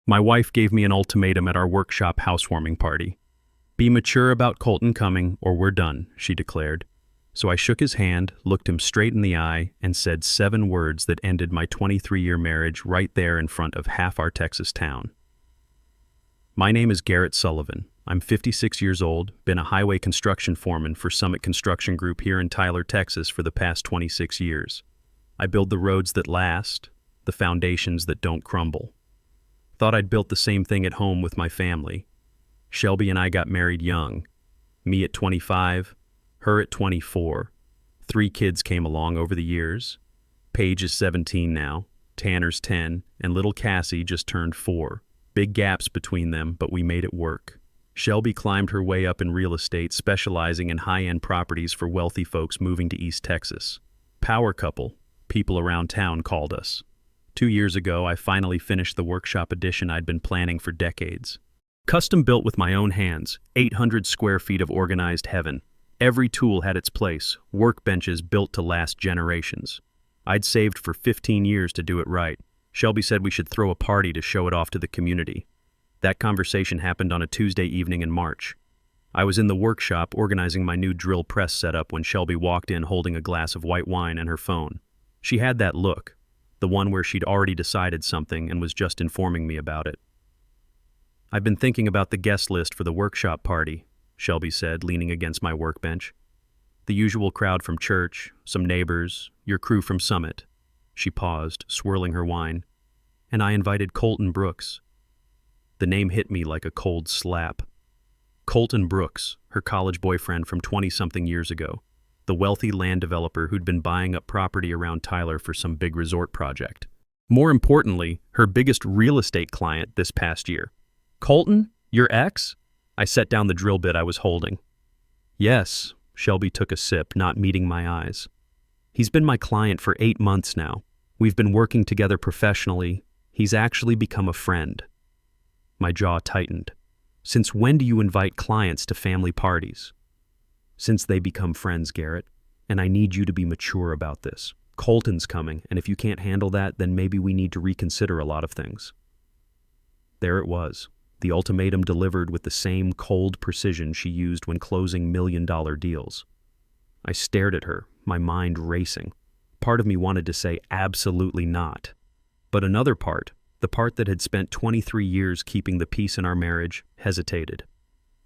My wife gave me an ultimatum at our workshop housewarming party. "Be mature about Colton coming, or we're done," she declared. So I shook his hand, looked him straight in the eye, and said 7 words that ended my 23-year marriage right there in front of half our Texas town. My name is Garrett Sullivan. I'm 56 years old, been a highway construction foreman for Summit Construction Group here in Tyler, Texas for the past 26 years. I build the roads that last, the foundations that don't crumble. Thought I'd built the same thing at home with my family. Shelby and I got married young. Me at 25, her at 24. 3 kids came along over the years. Paige is 17 now, Tanner's 10, and little Cassie just turned 4. Big gaps between them, but we made it work. Shelby climbed her way up in real estate, specializing in high-end properties for wealthy folks moving to East Texas. Power couple, people around town called us. 2 years ago, I finally finished the workshop addition I'd been planning for decades. Custom built with my own hands, 800 square feet of organized heaven. Every tool had its place, workbenches built to last generations. I'd saved for 15 years to do it right. Shelby said we should throw a party to show it off to the community. That conversation happened on a Tuesday evening in March. I was in the workshop organizing my new drill press setup when Shelby walked in holding a glass of white wine and her phone. She had that look, the one where she'd already decided something and was just informing me about it. "I've been thinking about the guest list for the workshop party," Shelby said, leaning against my workbench. "The usual crowd from church, some neighbors, your crew from Summit." She paused, swirling her wine. "And I invited Colton Brooks." The name hit me like a cold slap. Colton Brooks, her college boyfriend from 20-something years ago, the wealthy land developer who'd been buying up property around Tyler for some big resort project. More importantly, her biggest real estate client this past year. "Colton, your ex?" I set down the drill bit I was holding. "Yes," Shelby took a sip, not meeting my eyes. "He's been my client for 8 months now. We've been working together professionally. He's actually become a friend." My jaw tightened. "Since when do you invite clients to family parties?" "Since they become friends, Garrett. And I need you to be mature about this. Colton's coming, and if you can't handle that, then maybe we need to reconsider a lot of things." There it was. The ultimatum delivered with the same cold precision she used when closing million-dollar deals. I stared at her, my mind racing. Part of me wanted to say absolutely not. But another part, the part that had spent 23 years keeping the peace in our marriage, hesitated.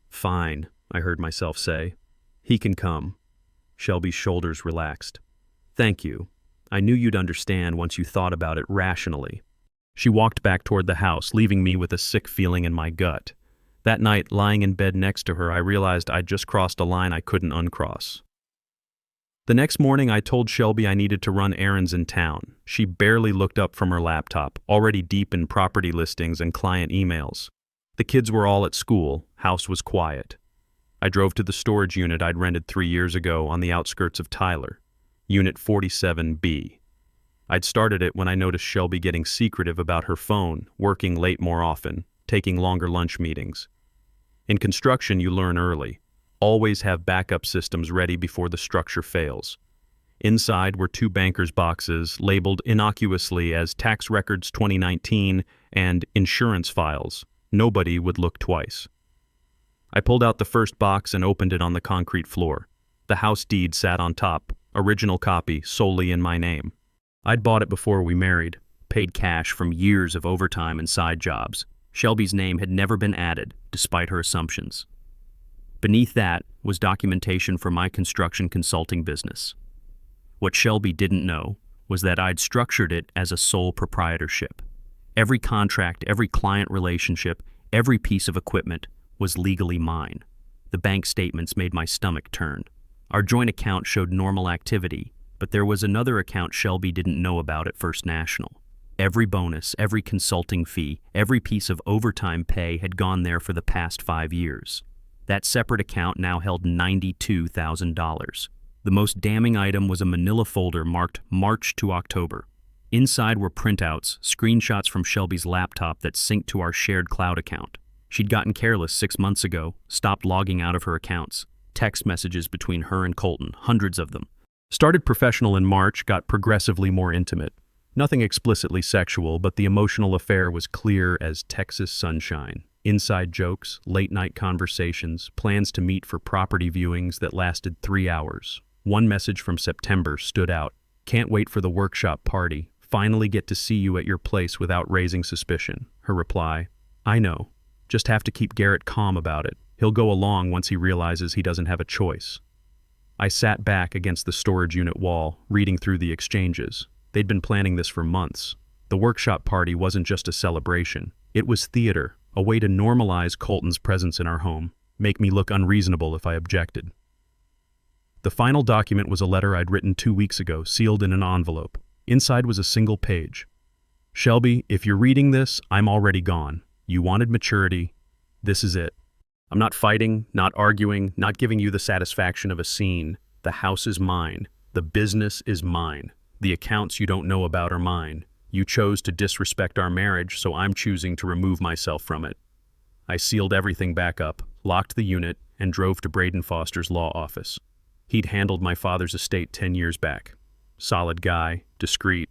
"Fine," I heard myself say. "He can come." Shelby's shoulders relaxed. "Thank you. I knew you'd understand once you thought about it rationally." She walked back toward the house, leaving me with a sick feeling in my gut. That night, lying in bed next to her, I realized I'd just crossed a line I couldn't uncross. The next morning, I told Shelby I needed to run errands in town. She barely looked up from her laptop, already deep in property listings and client emails. The kids were all at school. House was quiet. I drove to the storage unit I'd rented 3 years ago on the outskirts of Tyler, Unit 47B. I'd started it when I noticed Shelby getting secretive about her phone, working late more often, taking longer lunch meetings. In construction, you learn early. Always have backup systems ready before the structure fails. Inside were 2 bankers' boxes labeled innocuously as Tax Records 2019 and Insurance Files. Nobody would look twice. I pulled out the first box and opened it on the concrete floor. The house deed sat on top, original copy solely in my name. I'd bought it before we married, paid cash from years of overtime and side jobs. Shelby's name had never been added, despite her assumptions. Beneath that was documentation for my construction consulting business. What Shelby didn't know was that I'd structured it as a sole proprietorship. Every contract, every client relationship, every piece of equipment was legally mine. The bank statements made my stomach turn. Our joint account showed normal activity, but there was another account Shelby didn't know about at First National. Every bonus, every consulting fee, every piece of overtime pay had gone there for the past 5 years. That separate account now held $92,000. The most damning item was a manila folder marked March to October. Inside were printouts, screenshots from Shelby's laptop that synced to our shared cloud account. She'd gotten careless 6 months ago, stopped logging out of her accounts. Text messages between her and Colton, hundreds of them. Started professional in March, got progressively more intimate. Nothing explicitly sexual, but the emotional affair was clear as Texas sunshine. Inside jokes, late-night conversations, plans to meet for property viewings that lasted 3 hours. One message from September stood out. "Can't wait for the workshop party. Finally get to see you at your place without raising suspicion." Her reply, "I know. Just have to keep Garrett calm about it. He'll go along once he realizes he doesn't have a choice." I sat back against the storage unit wall, reading through the exchanges. They'd been planning this for months. The workshop party wasn't just a celebration. It was theater, a way to normalize Colton's presence in our home, make me look unreasonable if I objected. The final document was a letter I'd written 2 weeks ago, sealed in an envelope. Inside was a single page. "Shelby, if you're reading this, I'm already gone. You wanted maturity. This is it. I'm not fighting, not arguing, not giving you the satisfaction of a scene. The house is mine. The business is mine. The accounts you don't know about are mine. You chose to disrespect our marriage, so I'm choosing to remove myself from it." I sealed everything back up, locked the unit, and drove to Braden Foster's law office. He'd handled my father's estate 10 years back. Solid guy, discreet.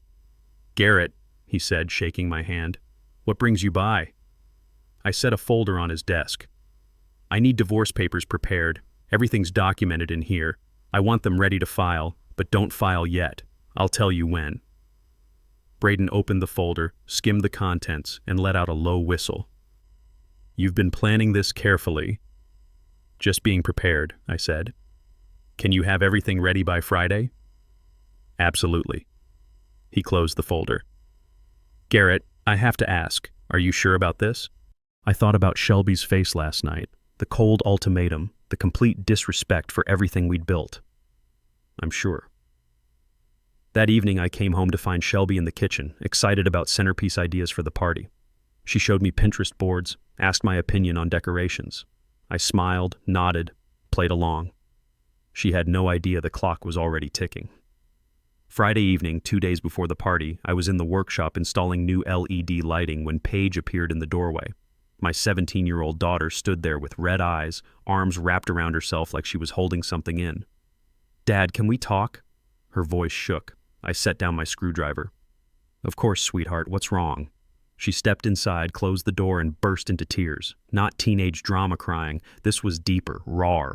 "Garrett," he said, shaking my hand, "what brings you by?" I set a folder on his desk. "I need divorce papers prepared. Everything's documented in here. I want them ready to file, but don't file yet. I'll tell you when." Braden opened the folder, skimmed the contents, and let out a low whistle. "You've been planning this carefully." "Just being prepared," I said. "Can you have everything ready by Friday?" "Absolutely." He closed the folder. "Garrett, I have to ask, are you sure about this?" I thought about Shelby's face last night, the cold ultimatum, the complete disrespect for everything we'd built. "I'm sure." That evening I came home to find Shelby in the kitchen, excited about centerpiece ideas for the party. She showed me Pinterest boards, asked my opinion on decorations. I smiled, nodded, played along. She had no idea the clock was already ticking. Friday evening, 2 days before the party, I was in the workshop installing new LED lighting when Paige appeared in the doorway. My 17-year-old daughter stood there with red eyes, arms wrapped around herself like she was holding something in. "Dad, can we talk?" Her voice shook. I set down my screwdriver. "Of course, sweetheart, what's wrong?" She stepped inside, closed the door, and burst into tears. Not teenage drama crying. This was deeper, raw.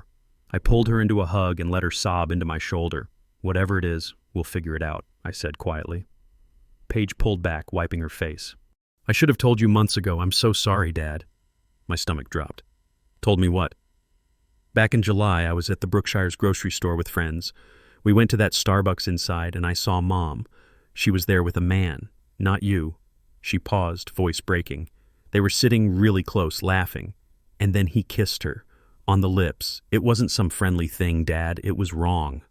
I pulled her into a hug and let her sob into my shoulder. "Whatever it is, we'll figure it out," I said quietly. Paige pulled back, wiping her face. "I should have told you months ago. I'm so sorry, Dad." My stomach dropped. "Told me what?" "Back in July, I was at the Brookshire's grocery store with friends. We went to that Starbucks inside, and I saw Mom. She was there with a man, not you." She paused, voice breaking. "They were sitting really close, laughing. And then he kissed her. On the lips. It wasn't some friendly thing, Dad. It was wrong."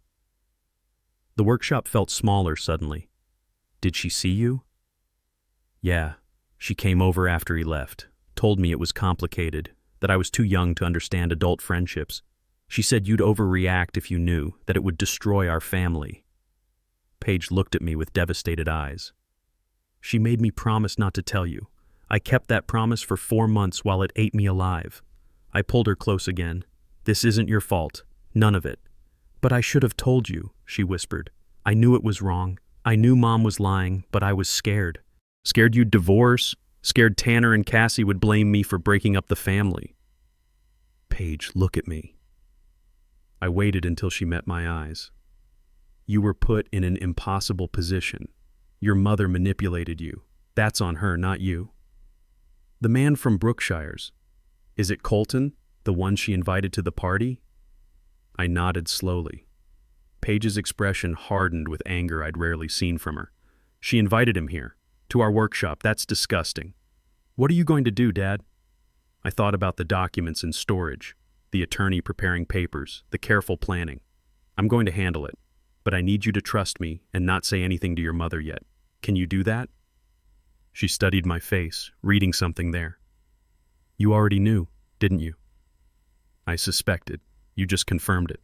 The workshop felt smaller suddenly. "Did she see you?" "Yeah. She came over after he left. Told me it was complicated, that I was too young to understand adult friendships. She said you'd overreact if you knew, that it would destroy our family." Paige looked at me with devastated eyes. "She made me promise not to tell you. I kept that promise for 4 months while it ate me alive." I pulled her close again. "This isn't your fault. None of it." "But I should have told you," she whispered. "I knew it was wrong. I knew Mom was lying, but I was scared. Scared you'd divorce. Scared Tanner and Cassie would blame me for breaking up the family." "Paige, look at me." I waited until she met my eyes. "You were put in an impossible position. Your mother manipulated you. That's on her, not you." "The man from Brookshire's. Is it Colton, the one she invited to the party?" I nodded slowly. Paige's expression hardened with anger I'd rarely seen from her. "She invited him here, to our workshop. That's disgusting." "What are you going to do, Dad?" I thought about the documents in storage, the attorney preparing papers, the careful planning. "I'm going to handle it, but I need you to trust me and not say anything to your mother yet. Can you do that?" She studied my face, reading something there. "You already knew, didn't you?" "I suspected. You just confirmed it."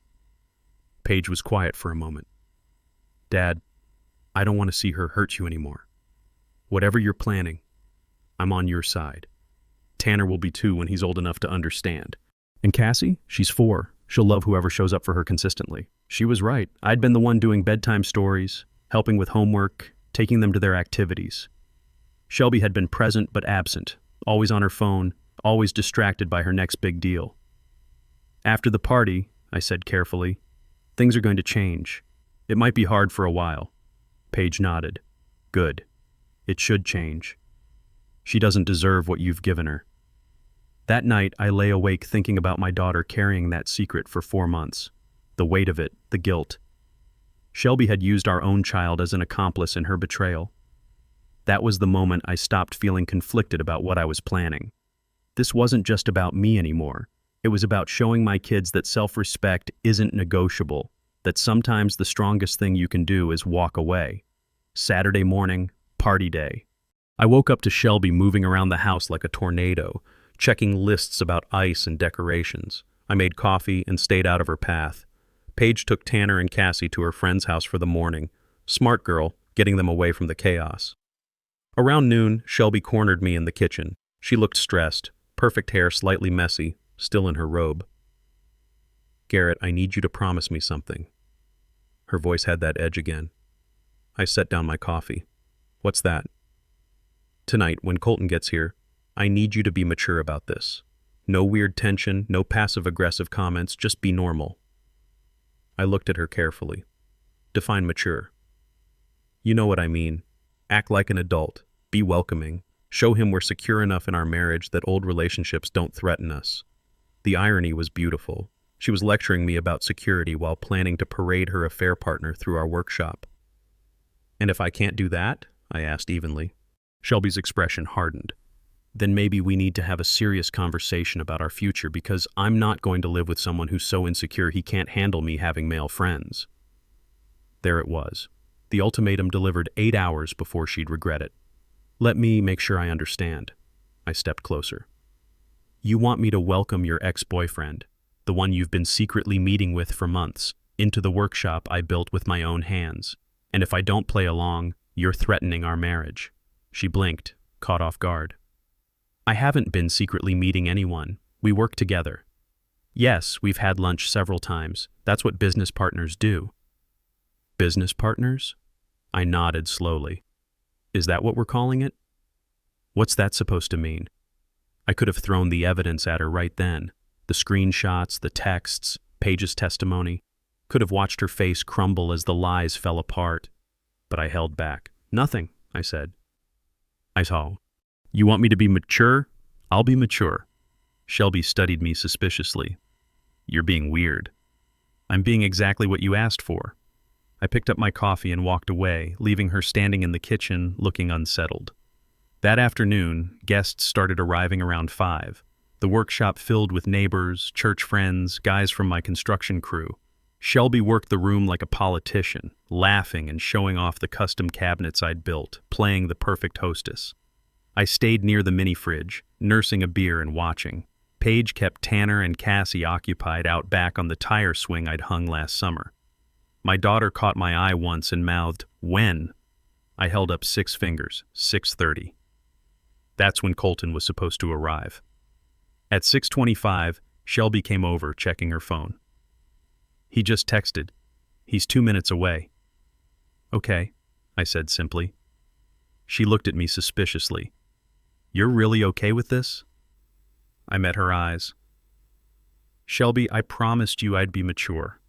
Paige was quiet for a moment. "Dad, I don't want to see her hurt you anymore. Whatever you're planning, I'm on your side. Tanner will be too when he's old enough to understand. And Cassie? She's 4. She'll love whoever shows up for her consistently." She was right. I'd been the one doing bedtime stories, helping with homework, taking them to their activities. Shelby had been present but absent, always on her phone, always distracted by her next big deal. After the party, I said carefully, things are going to change. It might be hard for a while. Paige nodded. Good. It should change. She doesn't deserve what you've given her. That night, I lay awake thinking about my daughter carrying that secret for 4 months. The weight of it, the guilt. Shelby had used our own child as an accomplice in her betrayal. That was the moment I stopped feeling conflicted about what I was planning. This wasn't just about me anymore. It was about showing my kids that self-respect isn't negotiable, that sometimes the strongest thing you can do is walk away. Saturday morning, party day. I woke up to Shelby moving around the house like a tornado, checking lists about ice and decorations. I made coffee and stayed out of her path. Paige took Tanner and Cassie to her friend's house for the morning. Smart girl, getting them away from the chaos. Around noon, Shelby cornered me in the kitchen. She looked stressed, perfect hair slightly messy, still in her robe. Garrett, I need you to promise me something. Her voice had that edge again. I set down my coffee. What's that? Tonight, when Colton gets here, I need you to be mature about this. No weird tension, no passive-aggressive comments, just be normal. I looked at her carefully. Define mature. You know what I mean. Act like an adult. Be welcoming. Show him we're secure enough in our marriage that old relationships don't threaten us. The irony was beautiful. She was lecturing me about security while planning to parade her affair partner through our workshop. And if I can't do that? I asked evenly. Shelby's expression hardened. Then maybe we need to have a serious conversation about our future because I'm not going to live with someone who's so insecure he can't handle me having male friends. There it was. The ultimatum delivered 8 hours before she'd regret it. Let me make sure I understand. I stepped closer. You want me to welcome your ex-boyfriend, the one you've been secretly meeting with for months, into the workshop I built with my own hands. And if I don't play along, you're threatening our marriage. She blinked, caught off guard. I haven't been secretly meeting anyone. We work together. Yes, we've had lunch several times. That's what business partners do. Business partners? I nodded slowly. Is that what we're calling it? What's that supposed to mean? I could have thrown the evidence at her right then. The screenshots, the texts, Paige's testimony. Could have watched her face crumble as the lies fell apart. But I held back. Nothing, I said. I saw. You want me to be mature? I'll be mature. Shelby studied me suspiciously. You're being weird. I'm being exactly what you asked for. I picked up my coffee and walked away, leaving her standing in the kitchen, looking unsettled. That afternoon, guests started arriving around 5. The workshop filled with neighbors, church friends, guys from my construction crew. Shelby worked the room like a politician, laughing and showing off the custom cabinets I'd built, playing the perfect hostess. I stayed near the mini-fridge, nursing a beer and watching. Paige kept Tanner and Cassie occupied out back on the tire swing I'd hung last summer. My daughter caught my eye once and mouthed, "When?" I held up 6 fingers, 6:30. That's when Colton was supposed to arrive. At 6:25, Shelby came over, checking her phone. He just texted. He's 2 minutes away. Okay, I said simply. She looked at me suspiciously. You're really okay with this? I met her eyes. Shelby, I promised you I'd be mature.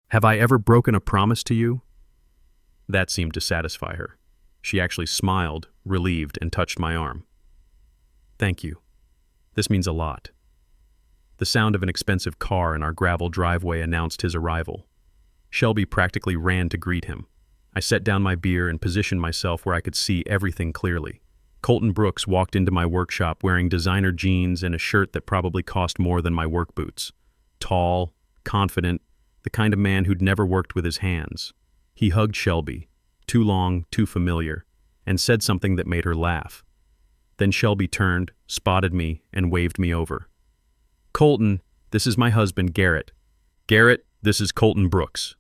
Have I ever broken a promise to you? That seemed to satisfy her. She actually smiled, relieved, and touched my arm. Thank you. This means a lot. The sound of an expensive car in our gravel driveway announced his arrival. Shelby practically ran to greet him. I set down my beer and positioned myself where I could see everything clearly. Colton Brooks walked into my workshop wearing designer jeans and a shirt that probably cost more than my work boots. Tall, confident, the kind of man who'd never worked with his hands. He hugged Shelby, too long, too familiar, and said something that made her laugh. Then Shelby turned, spotted me, and waved me over. Colton, this is my husband, Garrett. Garrett, this is Colton Brooks.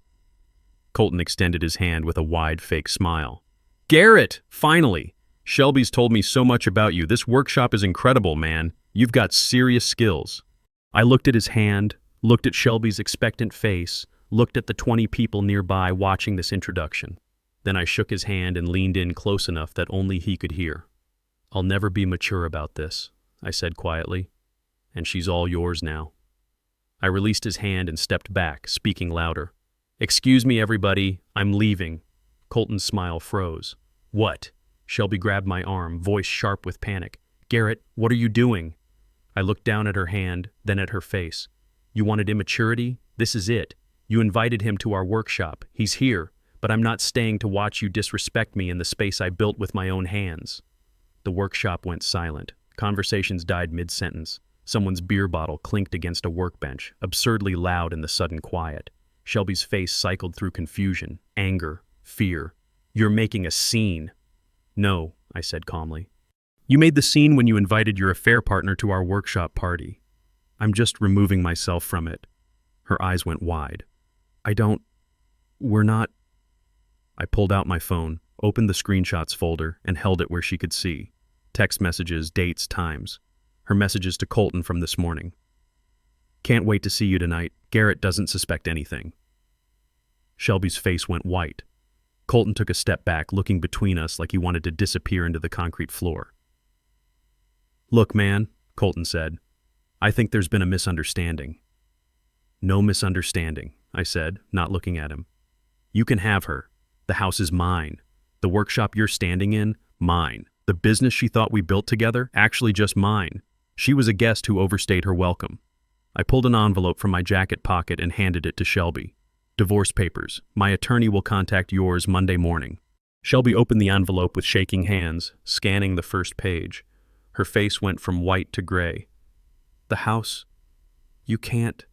Colton extended his hand with a wide, fake smile. Garrett, finally! Shelby's told me so much about you. This workshop is incredible, man. You've got serious skills. I looked at his hand, looked at Shelby's expectant face, looked at the 20 people nearby watching this introduction. Then I shook his hand and leaned in close enough that only he could hear. "I'll never be mature about this," I said quietly, "and she's all yours now." I released his hand and stepped back, speaking louder. "Excuse me, everybody, I'm leaving." Colton's smile froze. "What?" Shelby grabbed my arm, voice sharp with panic. "Garrett, what are you doing?" I looked down at her hand, then at her face. "You wanted immaturity? This is it. You invited him to our workshop. He's here, but I'm not staying to watch you disrespect me in the space I built with my own hands." The workshop went silent. Conversations died mid-sentence. Someone's beer bottle clinked against a workbench, absurdly loud in the sudden quiet. Shelby's face cycled through confusion, anger, fear. "You're making a scene." "No," I said calmly. "You made the scene when you invited your affair partner to our workshop party. I'm just removing myself from it." Her eyes went wide. We're not." I pulled out my phone, opened the screenshots folder, and held it where she could see. Text messages, dates, times. Her messages to Colton from this morning. "Can't wait to see you tonight. Garrett doesn't suspect anything." Shelby's face went white. Colton took a step back, looking between us like he wanted to disappear into the concrete floor. "Look, man," Colton said, "I think there's been a misunderstanding." "No misunderstanding," I said, not looking at him. "You can have her. The house is mine. The workshop you're standing in, mine. The business she thought we built together, actually just mine. She was a guest who overstayed her welcome." I pulled an envelope from my jacket pocket and handed it to Shelby. "Divorce papers. My attorney will contact yours Monday morning." Shelby opened the envelope with shaking hands, scanning the first page. Her face went from white to gray. "The house? You can't."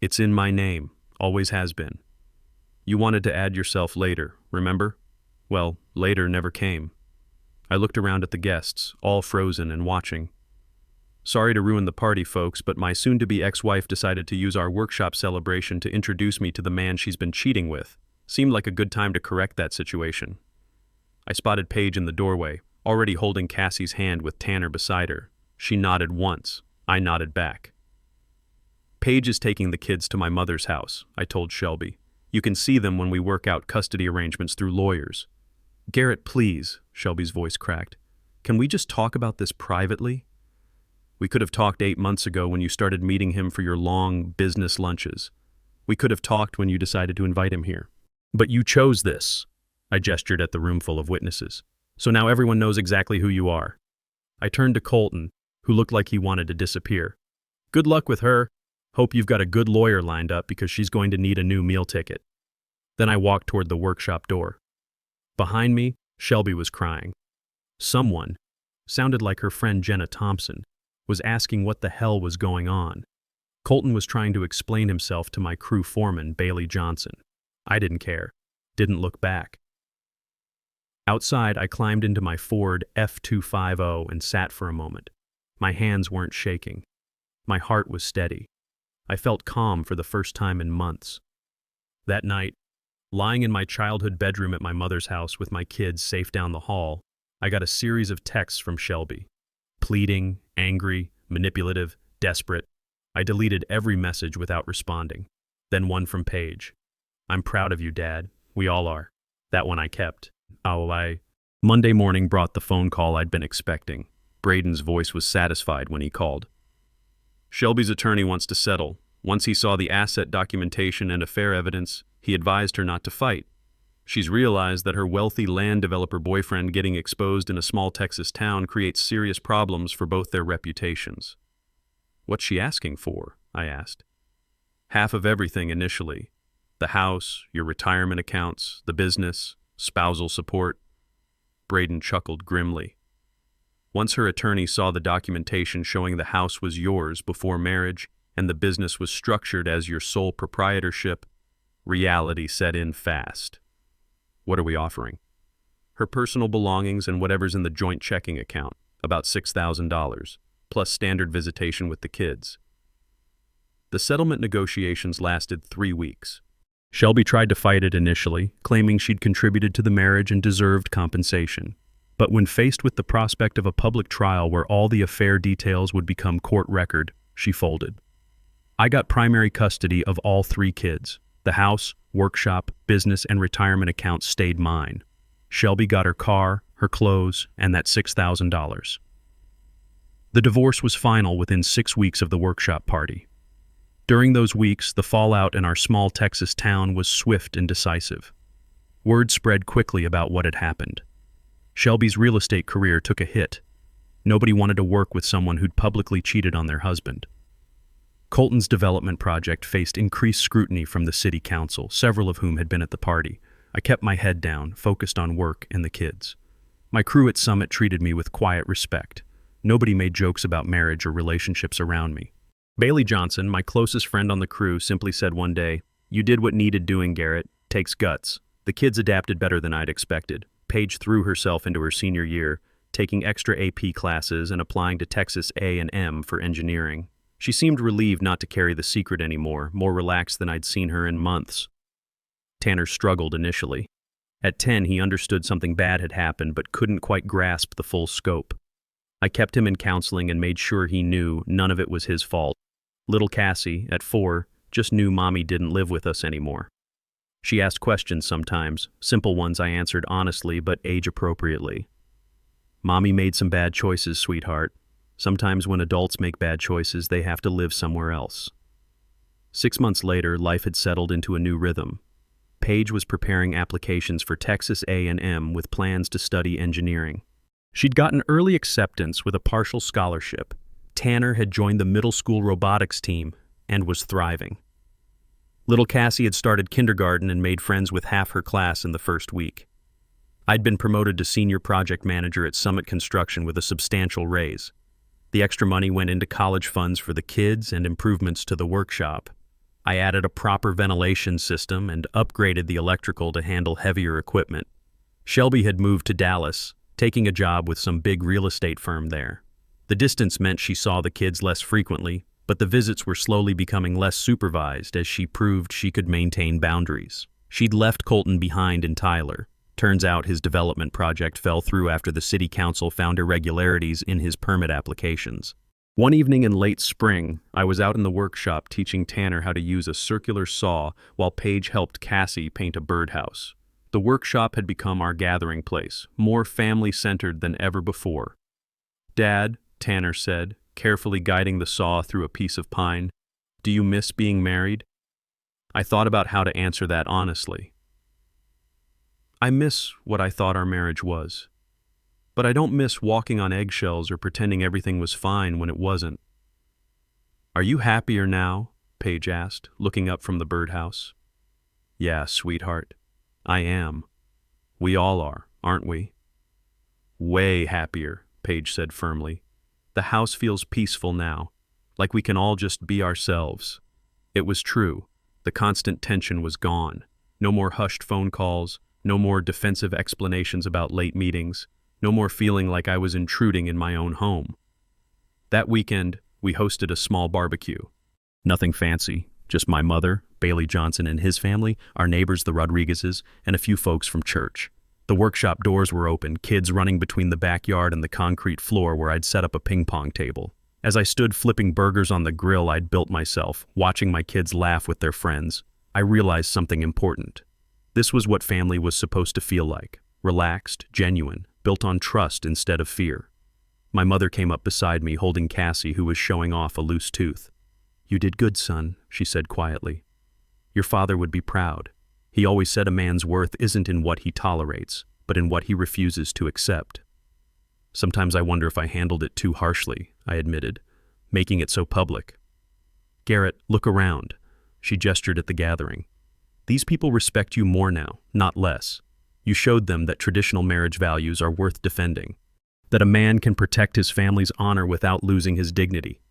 "It's in my name. Always has been. You wanted to add yourself later, remember? Well, later never came." I looked around at the guests, all frozen and watching. "Sorry to ruin the party, folks, but my soon-to-be ex-wife decided to use our workshop celebration to introduce me to the man she's been cheating with. Seemed like a good time to correct that situation." I spotted Paige in the doorway, already holding Cassie's hand with Tanner beside her. She nodded once. I nodded back. "Paige is taking the kids to my mother's house," I told Shelby. "You can see them when we work out custody arrangements through lawyers." "Garrett, please," Shelby's voice cracked. "Can we just talk about this privately? We could have talked 8 months ago when you started meeting him for your long business lunches. We could have talked when you decided to invite him here. But you chose this." I gestured at the room full of witnesses. "So now everyone knows exactly who you are." I turned to Colton, who looked like he wanted to disappear. "Good luck with her. Hope you've got a good lawyer lined up because she's going to need a new meal ticket." Then I walked toward the workshop door. Behind me, Shelby was crying. Someone, sounded like her friend Jenna Thompson, was asking what the hell was going on. Colton was trying to explain himself to my crew foreman, Bailey Johnson. I didn't care, didn't look back. Outside, I climbed into my Ford F250 and sat for a moment. My hands weren't shaking. My heart was steady. I felt calm for the first time in months. That night, lying in my childhood bedroom at my mother's house with my kids safe down the hall, I got a series of texts from Shelby. Pleading, angry, manipulative, desperate. I deleted every message without responding. Then one from Paige. "I'm proud of you, Dad. We all are." That one I kept. Monday morning brought the phone call I'd been expecting. Braden's voice was satisfied when he called. "Shelby's attorney wants to settle. Once he saw the asset documentation and affair evidence, he advised her not to fight. She's realized that her wealthy land developer boyfriend getting exposed in a small Texas town creates serious problems for both their reputations." "What's she asking for?" I asked. "Half of everything initially. The house, your retirement accounts, the business, spousal support." Braden chuckled grimly. "Once her attorney saw the documentation showing the house was yours before marriage and the business was structured as your sole proprietorship, reality set in fast." "What are we offering?" "Her personal belongings and whatever's in the joint checking account, about $6,000, plus standard visitation with the kids." The settlement negotiations lasted 3 weeks. Shelby tried to fight it initially, claiming she'd contributed to the marriage and deserved compensation. But when faced with the prospect of a public trial where all the affair details would become court record, she folded. I got primary custody of all 3 kids. The house, workshop, business, and retirement accounts stayed mine. Shelby got her car, her clothes, and that $6,000. The divorce was final within 6 weeks of the workshop party. During those weeks, the fallout in our small Texas town was swift and decisive. Word spread quickly about what had happened. Shelby's real estate career took a hit. Nobody wanted to work with someone who'd publicly cheated on their husband. Colton's development project faced increased scrutiny from the city council, several of whom had been at the party. I kept my head down, focused on work and the kids. My crew at Summit treated me with quiet respect. Nobody made jokes about marriage or relationships around me. Bailey Johnson, my closest friend on the crew, simply said one day, "You did what needed doing, Garrett. Takes guts." The kids adapted better than I'd expected. Paige threw herself into her senior year, taking extra AP classes and applying to Texas A&M for engineering. She seemed relieved not to carry the secret anymore, more relaxed than I'd seen her in months. Tanner struggled initially. At 10, he understood something bad had happened but couldn't quite grasp the full scope. I kept him in counseling and made sure he knew none of it was his fault. Little Cassie, at 4, just knew Mommy didn't live with us anymore. She asked questions sometimes, simple ones I answered honestly but age-appropriately. "Mommy made some bad choices, sweetheart. Sometimes when adults make bad choices, they have to live somewhere else." 6 months later, life had settled into a new rhythm. Paige was preparing applications for Texas A&M with plans to study engineering. She'd gotten early acceptance with a partial scholarship. Tanner had joined the middle school robotics team and was thriving. Little Cassie had started kindergarten and made friends with half her class in the first week. I'd been promoted to senior project manager at Summit Construction with a substantial raise. The extra money went into college funds for the kids and improvements to the workshop. I added a proper ventilation system and upgraded the electrical to handle heavier equipment. Shelby had moved to Dallas, taking a job with some big real estate firm there. The distance meant she saw the kids less frequently, but the visits were slowly becoming less supervised as she proved she could maintain boundaries. She'd left Colton behind in Tyler. Turns out his development project fell through after the city council found irregularities in his permit applications. One evening in late spring, I was out in the workshop teaching Tanner how to use a circular saw while Paige helped Cassie paint a birdhouse. The workshop had become our gathering place, more family-centered than ever before. "Dad," Tanner said, carefully guiding the saw through a piece of pine, "do you miss being married?" I thought about how to answer that honestly. I miss what I thought our marriage was. But I don't miss walking on eggshells or pretending everything was fine when it wasn't. "Are you happier now?" Paige asked, looking up from the birdhouse. "Yeah, sweetheart, I am. We all are, aren't we?" "Way happier," Paige said firmly. "The house feels peaceful now, like we can all just be ourselves." It was true. The constant tension was gone. No more hushed phone calls. No more defensive explanations about late meetings. No more feeling like I was intruding in my own home. That weekend, we hosted a small barbecue. Nothing fancy, just my mother, Bailey Johnson and his family, our neighbors the Rodriguezes, and a few folks from church. The workshop doors were open, kids running between the backyard and the concrete floor where I'd set up a ping-pong table. As I stood flipping burgers on the grill I'd built myself, watching my kids laugh with their friends, I realized something important. This was what family was supposed to feel like, relaxed, genuine, built on trust instead of fear. My mother came up beside me holding Cassie, who was showing off a loose tooth. "You did good, son," she said quietly. "Your father would be proud. He always said a man's worth isn't in what he tolerates, but in what he refuses to accept." "Sometimes I wonder if I handled it too harshly," I admitted, making it so public. "Garrett, look around." She gestured at the gathering. "These people respect you more now, not less. You showed them that traditional marriage values are worth defending, that a man can protect his family's honor without losing his dignity."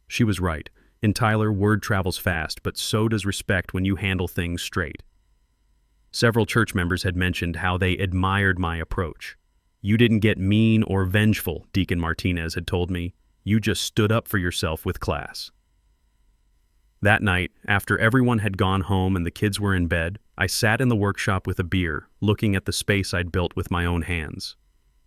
She was right. In Tyler, word travels fast, but so does respect when you handle things straight. Several church members had mentioned how they admired my approach. "You didn't get mean or vengeful," Deacon Martinez had told me. "You just stood up for yourself with class." That night, after everyone had gone home and the kids were in bed, I sat in the workshop with a beer, looking at the space I'd built with my own hands.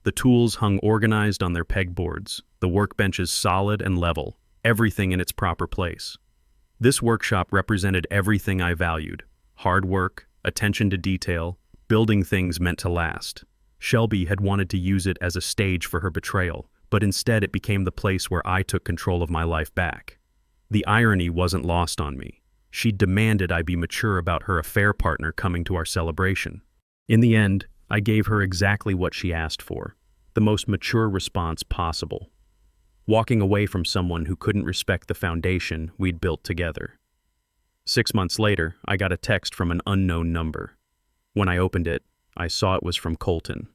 The tools hung organized on their pegboards, the workbenches solid and level, everything in its proper place. This workshop represented everything I valued: hard work, attention to detail, building things meant to last. Shelby had wanted to use it as a stage for her betrayal, but instead it became the place where I took control of my life back. The irony wasn't lost on me. She demanded I be mature about her affair partner coming to our celebration. In the end, I gave her exactly what she asked for, the most mature response possible: walking away from someone who couldn't respect the foundation we'd built together. 6 months later, I got a text from an unknown number. When I opened it, I saw it was from Colton.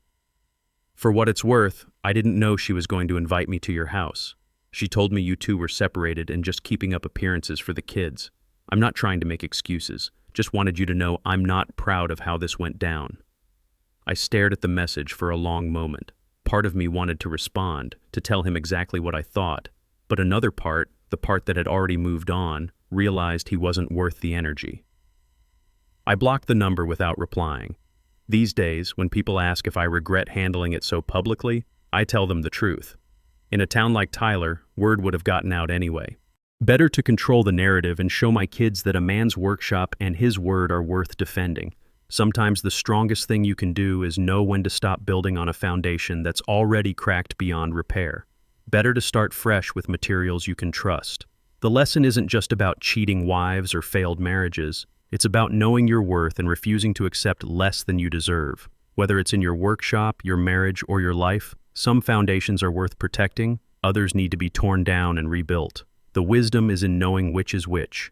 For what it's worth, I didn't know she was going to invite me to your house. She told me you two were separated and just keeping up appearances for the kids. I'm not trying to make excuses, just wanted you to know I'm not proud of how this went down. I stared at the message for a long moment. Part of me wanted to respond, to tell him exactly what I thought, but another part, the part that had already moved on, realized he wasn't worth the energy. I blocked the number without replying. These days, when people ask if I regret handling it so publicly, I tell them the truth. In a town like Tyler, word would have gotten out anyway. Better to control the narrative and show my kids that a man's workshop and his word are worth defending. Sometimes the strongest thing you can do is know when to stop building on a foundation that's already cracked beyond repair. Better to start fresh with materials you can trust. The lesson isn't just about cheating wives or failed marriages. It's about knowing your worth and refusing to accept less than you deserve. Whether it's in your workshop, your marriage, or your life, some foundations are worth protecting, others need to be torn down and rebuilt. The wisdom is in knowing which is which.